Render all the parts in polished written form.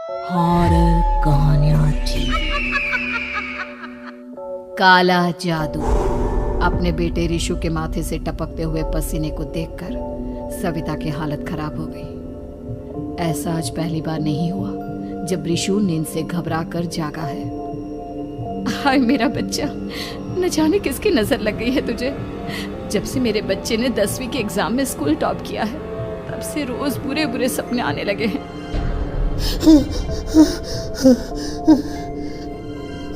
Horror कहानियां थी। काला जादू। अपने बेटे रिशु के माथे से टपकते हुए पसीने को देखकर सविता की हालत खराब हो गई। ऐसा आज पहली बार नहीं हुआ जब रिशु नींद से घबरा कर जागा है। हाय मेरा बच्चा, न जाने किसकी नजर लग गई है तुझे। जब से मेरे बच्चे ने 10वीं के एग्जाम में स्कूल टॉप किया है तब से रोज बुरे बुरे सपने आने लगे हैं।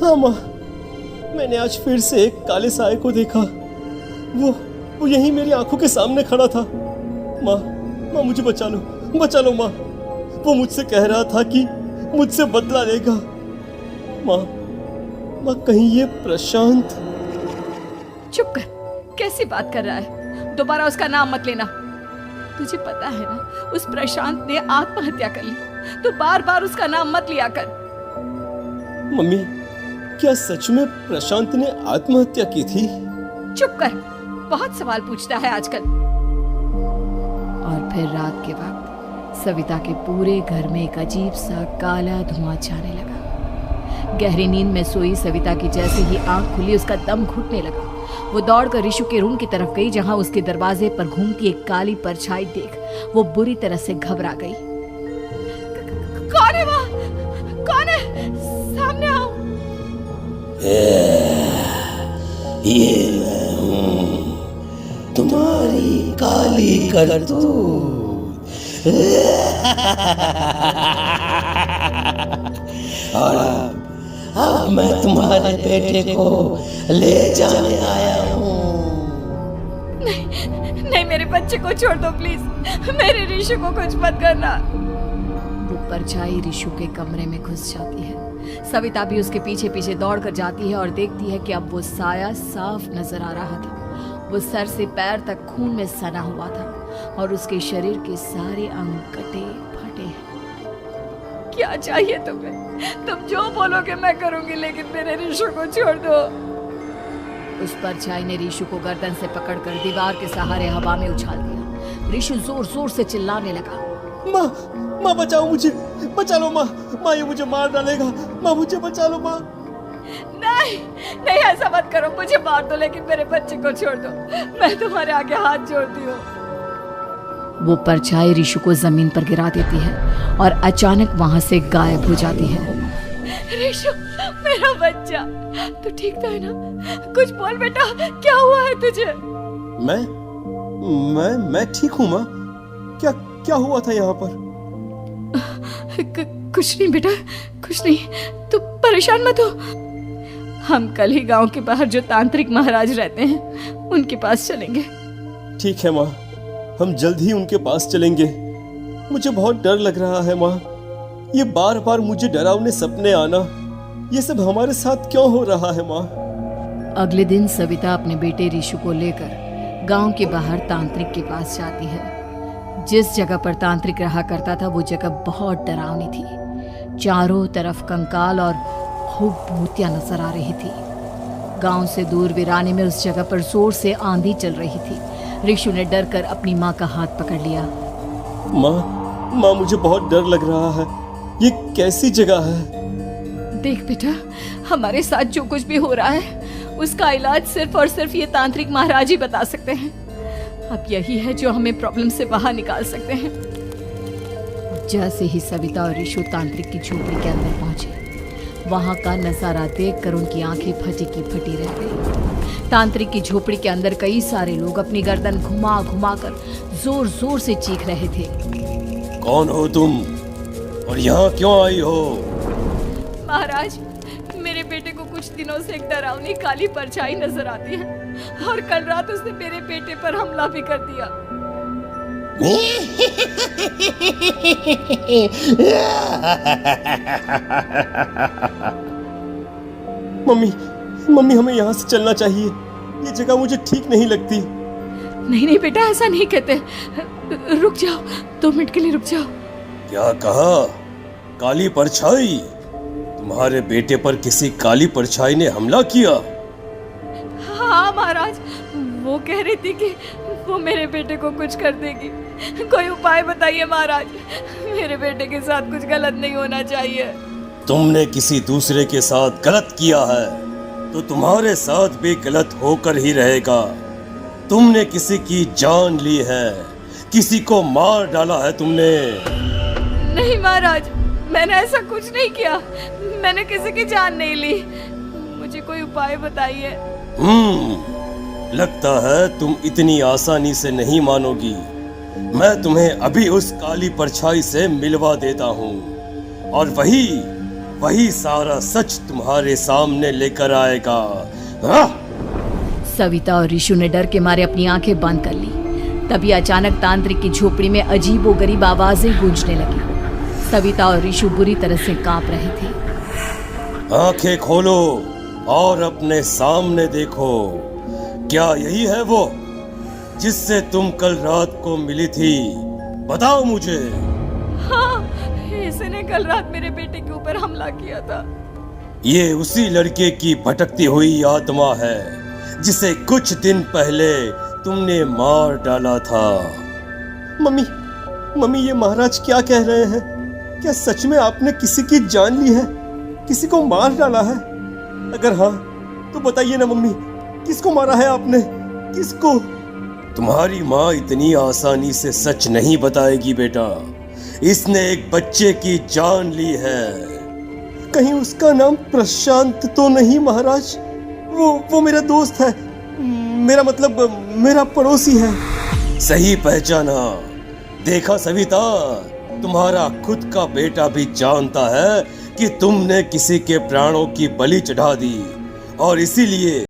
हाँ माँ, मैंने आज फिर से एक काले साए को देखा। वो यहीं मेरी आंखों के सामने खड़ा था। माँ मुझे बचा लो माँ। वो मुझसे कह रहा था कि मुझसे बदला लेगा। माँ कहीं ये प्रशांत। चुप कर, कैसी बात कर रहा है? दोबारा उसका नाम मत लेना। तुझे पता है ना, उस प्रशांत ने आत्महत्या कर ली। तो बार बार उसका नाम मत लिया कर। मम्मी, क्या सच में प्रशांत ने आत्महत्या की थी? चुप कर, बहुत सवाल पूछता है आजकल। और फिर रात के वक्त सविता के पूरे घर में एक अजीब सा काला धुआं छाने लगा। गहरी नींद में सोई सविता की जैसे ही आंख खुली उसका दम घुटने लगा। वो दौड़कर रिशु के रूम की तरफ गई जहां उसके दरवाजे पर घूमती एक काली परछाई देख वो बुरी तरह से घबरा गई। कौन है वहाँ? कौन है? सामने आओ। ये मैं हूँ, तुम्हारी काली करतूत। और अब मैं तुम्हारे बेटे को ले जाने आया हूँ। नहीं, मेरे बच्चे को छोड़ दो प्लीज। मेरे रिशु को कुछ मत करना। वो परछाई रिशु के कमरे में घुस जाती है। सविता भी उसके पीछे पीछे दौड़कर जाती है और देखती है कि अब वो साया साफ नजर आ रहा था। वो सर से पैर तक खून में सना हुआ था और उसके शरीर के सारे अंग कटे फटे हैं। क्या चाहिए तुम्हें? तुम जो बोलोगे मैं करूंगी, लेकिन मेरे रिशु को छोड़ दो। उस परछाई ने रिशु को गर्दन से पकड़कर दीवार के सहारे हवा में उछाल दिया। रिशु जोर जोर से चिल्लाने लगा। माँ बचाओ मुझे, बचा लो माँ, ये मुझे मार डालेगा। माँ मुझे बचा लो माँ। नहीं ऐसा मत करो, मुझे मार दो लेकिन मेरे बच्चे को छोड़ दो। मैं तुम्हारे आगे हाथ जोड़ती हूँ। वो परछाई रिशु को जमीन पर गिरा देती है और अचानक वहां से गायब हो जाती है। रिशु, मेरा बच्चा, तू ठीक तो है ना? कुछ बोल बेटा, क्या हुआ है तुझे? मैं ठीक हूँ माँ। क्या हुआ था यहाँ पर? कुछ नहीं बेटा, कुछ नहीं। तू परेशान मत हो। हम कल ही गांव के बाहर जो तांत्रिक महाराज रहते हैं उनके पास चलेंगे। ठीक है माँ, हम जल्द ही उनके पास चलेंगे। मुझे बहुत डर लग रहा है माँ। ये बार बार मुझे डरावने सपने आना, ये सब हमारे साथ क्यों हो रहा है माँ? अगले दिन सविता अपने बेटे रिशु को लेकर गांव के बाहर तांत्रिक के पास जाती है। जिस जगह पर तांत्रिक रहा करता था वो जगह बहुत डरावनी थी। चारों तरफ कंकाल और खूब भूतियां नजर आ रही थी। गांव से दूर वीराने में उस जगह पर जोर से आंधी चल रही थी। रिशु ने डर कर अपनी माँ का हाथ पकड़ लिया। माँ मुझे बहुत डर लग रहा है। ये कैसी जगह है? देख बेटा, हमारे साथ जो कुछ भी हो रहा है उसका इलाज सिर्फ और सिर्फ ये तांत्रिक महाराज ही बता सकते हैं। अब यही है जो हमें प्रॉब्लम से बाहर निकाल सकते हैं। जैसे ही सविता और रिशु तांत्रिक की झोपड़ी के अंदर पहुंचे, वहां का नजारा देखकर उनकी आंखें फटी की फटी रह गई। तांत्रिक की झोपड़ी के अंदर कई सारे लोग अपनी गर्दन घुमा घुमा कर जोर जोर से चीख रहे थे। कौन हो तुम और यहाँ क्यों आई हो? महाराज, मेरे बेटे को कुछ दिनों से एक डरावनी काली परछाई नजर आती है और कल रात उसने मेरे बेटे पर हमला भी कर दिया। मम्मी हमें यहाँ से चलना चाहिए। ये जगह मुझे ठीक नहीं लगती। नहीं बेटा, ऐसा नहीं कहते। रुक जाओ, 2 मिनट के लिए रुक जाओ। क्या कहा? काली परछाई? तुम्हारे बेटे पर किसी काली परछाई ने हमला किया? हाँ महाराज, वो कह रही थी कि वो मेरे बेटे को कुछ कर देगी। कोई उपाय बताइए महाराज, मेरे बेटे के साथ कुछ गलत नहीं होना चाहिए। तुमने किसी दूसरे के साथ गलत किया है तो तुम्हारे साथ भी गलत होकर ही रहेगा। तुमने किसी की जान ली है, किसी को मार डाला है तुमने। नहीं महाराज, मैंने ऐसा कुछ नहीं किया, मैंने किसी की जान नहीं ली। मुझे कोई उपाय बताइए। लगता है तुम इतनी आसानी से नहीं मानोगी। मैं तुम्हें अभी उस काली परछाई से मिलवा देता हूँ और वही सारा सच तुम्हारे सामने लेकर आएगा। हाँ? सविता और ऋषु ने डर के मारे अपनी आंखें बंद कर ली। तभी अचानक तांत्रिक की झोपड़ी में अजीबोगरीब आवाजें गूंजने लगी। सविता और ऋषु बुरी तरह से कांप रहे थे। आंखें खोलो और अपने सामने देखो। क्या यही है वो जिससे तुम कल रात को मिली थी? बताओ मुझे। हाँ, इसने कल रात मेरे बेटे के ऊपर हमला किया था। ये उसी लड़के की भटकती हुई आत्मा है जिसे कुछ दिन पहले तुमने मार डाला था। मम्मी, ये महाराज क्या कह रहे हैं? क्या सच में आपने किसी की जान ली है, किसी को मार डाला है? अगर हाँ तो बताइए ना मम्मी, किसको मारा है आपने? किसको? तुम्हारी माँ इतनी आसानी से सच नहीं बताएगी बेटा। इसने एक बच्चे की जान ली है। कहीं उसका नाम प्रशांत तो नहीं महाराज? वो मेरा दोस्त है, मेरा मतलब मेरा पड़ोसी है। सही पहचाना। देखा सविता, तुम्हारा खुद का बेटा भी जानता है कि तुमने किसी के प्राणों की बलि चढ़ा दी और इसीलिए